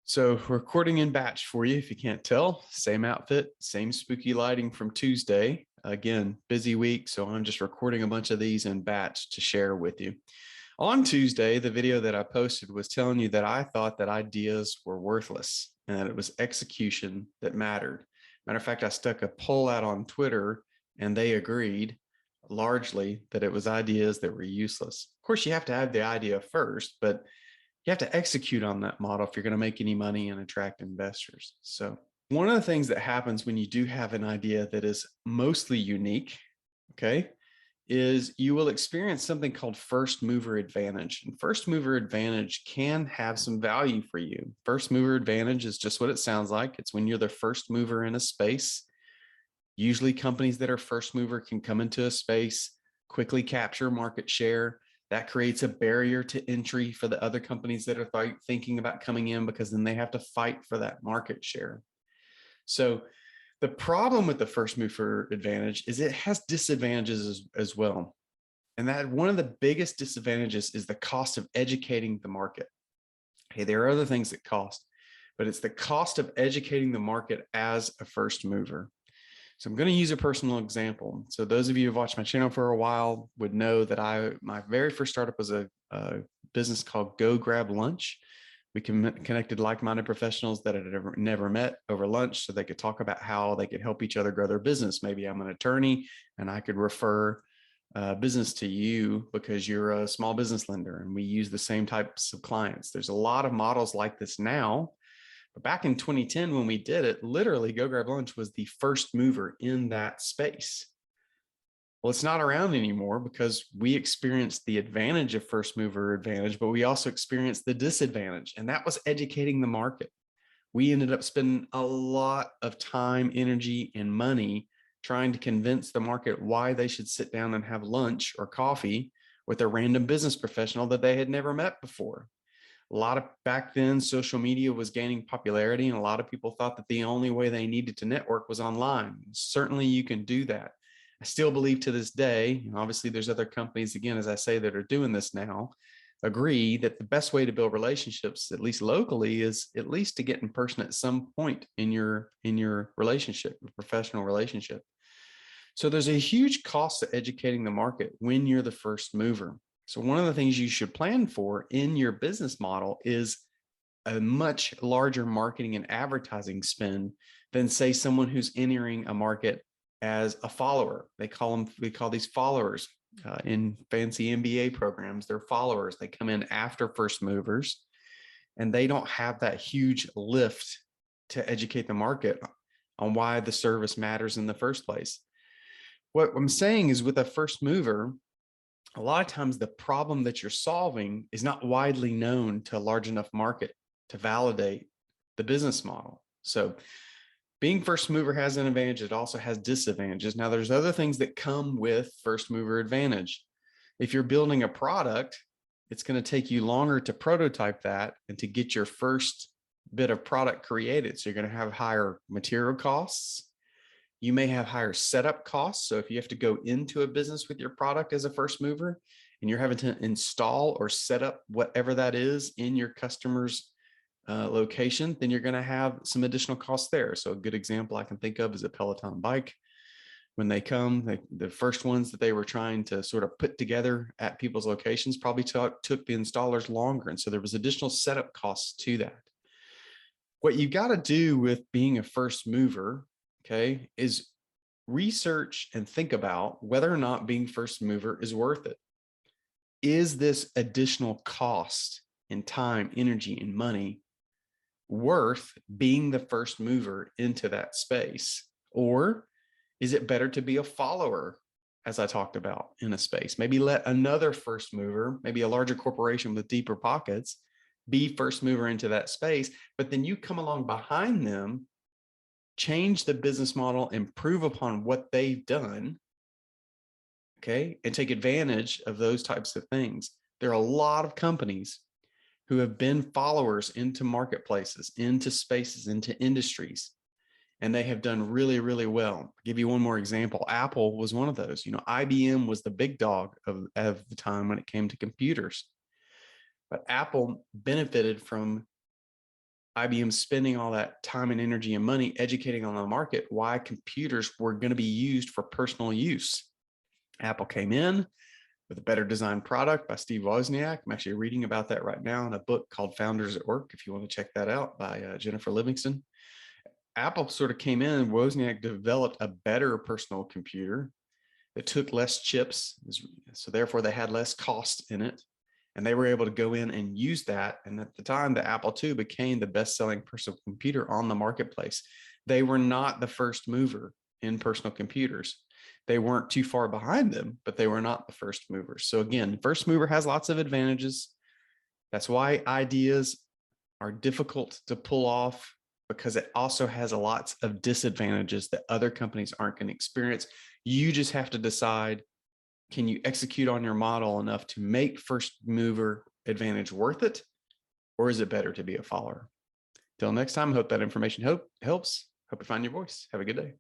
So recording in batch for you, if you can't tell, same outfit, same spooky lighting from Tuesday. Again, busy week, so I'm just recording a bunch of these in batch to share with you. On Tuesday, the video that I posted was telling you that I thought that ideas were worthless and that it was execution that mattered. Matter of fact, I stuck a poll out on Twitter and they agreed largely that it was ideas that were useless. Of course, you have to have the idea first, but you have to execute on that model if you're going to make any money and attract investors. So one of the things that happens when you do have an idea that is mostly unique, okay, is you will experience something called first mover advantage. And first mover advantage can have some value for you. First mover advantage is just what it sounds like. It's when you're the first mover in a space. Usually companies that are first mover can come into a space, quickly capture market share. That creates a barrier to entry for the other companies that are thinking about coming in, because then they have to fight for that market share. So the problem with the first mover advantage is it has disadvantages as well. And that one of the biggest disadvantages is the cost of educating the market. Hey, there are other things that cost, but it's the cost of educating the market as a first mover. So I'm going to use a personal example. So those of you who've watched my channel for a while would know that my very first startup was a business called Go Grab Lunch. We connected like-minded professionals that had never met over lunch so they could talk about how they could help each other grow their business. Maybe I'm an attorney and I could refer business to you because you're a small business lender, and we use the same types of clients. There's a lot of models like this now. But back in 2010, when we did it, literally Go Grab Lunch was the first mover in that space. Well, it's not around anymore because we experienced the advantage of first mover advantage, but we also experienced the disadvantage, and that was educating the market. We ended up spending a lot of time, energy, and money trying to convince the market why they should sit down and have lunch or coffee with a random business professional that they had never met before. A lot of back then, social media was gaining popularity, and a lot of people thought that the only way they needed to network was online. Certainly you can do that. I still believe to this day, and obviously there's other companies, again, as I say, that are doing this now, agree that the best way to build relationships, at least locally, is at least to get in person at some point in your relationship, your professional relationship. So there's a huge cost to educating the market when you're the first mover. So one of the things you should plan for in your business model is a much larger marketing and advertising spend than, say, someone who's entering a market as a follower. We call these followers in fancy MBA programs. They're followers. They come in after first movers, and they don't have that huge lift to educate the market on why the service matters in the first place. What I'm saying is, with a first mover, a lot of times the problem that you're solving is not widely known to a large enough market to validate the business model. So being first mover has an advantage. It also has disadvantages. Now, there's other things that come with first mover advantage. If you're building a product, it's going to take you longer to prototype that and to get your first bit of product created. So you're going to have higher material costs. You may have higher setup costs. So if you have to go into a business with your product as a first mover and you're having to install or set up whatever that is in your customer's location, then you're going to have some additional costs there. So a good example I can think of is a Peloton bike. When they come, the first ones that they were trying to sort of put together at people's locations probably took the installers longer. And so there was additional setup costs to that. What you got to do with being a first mover, okay, is research and think about whether or not being first mover is worth it. Is this additional cost in time, energy, and money worth being the first mover into that space? Or is it better to be a follower, as I talked about, in a space? Maybe let another first mover, maybe a larger corporation with deeper pockets, be first mover into that space, but then you come along behind them, change the business model, improve upon what they've done, okay, and take advantage of those types of things. There are a lot of companies who have been followers into marketplaces, into spaces, into industries, and they have done really, really well. I'll give you one more example. Apple was one of those. IBM was the big dog of the time when it came to computers, but Apple benefited from IBM spending all that time and energy and money educating on the market why computers were going to be used for personal use. Apple came in with a better designed product by Steve Wozniak. I'm actually reading about that right now in a book called Founders at Work, if you want to check that out, by Jennifer Livingston. Apple sort of came in, Wozniak developed a better personal computer that took less chips, so therefore they had less cost in it. And they were able to go in and use that. And at the time, the Apple II became the best-selling personal computer on the marketplace. They were not the first mover in personal computers. They weren't too far behind them, but they were not the first movers. So again, first mover has lots of advantages. That's why ideas are difficult to pull off, because it also has lots of disadvantages that other companies aren't going to experience. You just have to decide, can you execute on your model enough to make first mover advantage worth it? Or is it better to be a follower? Till next time, hope that information helps. Hope you find your voice. Have a good day.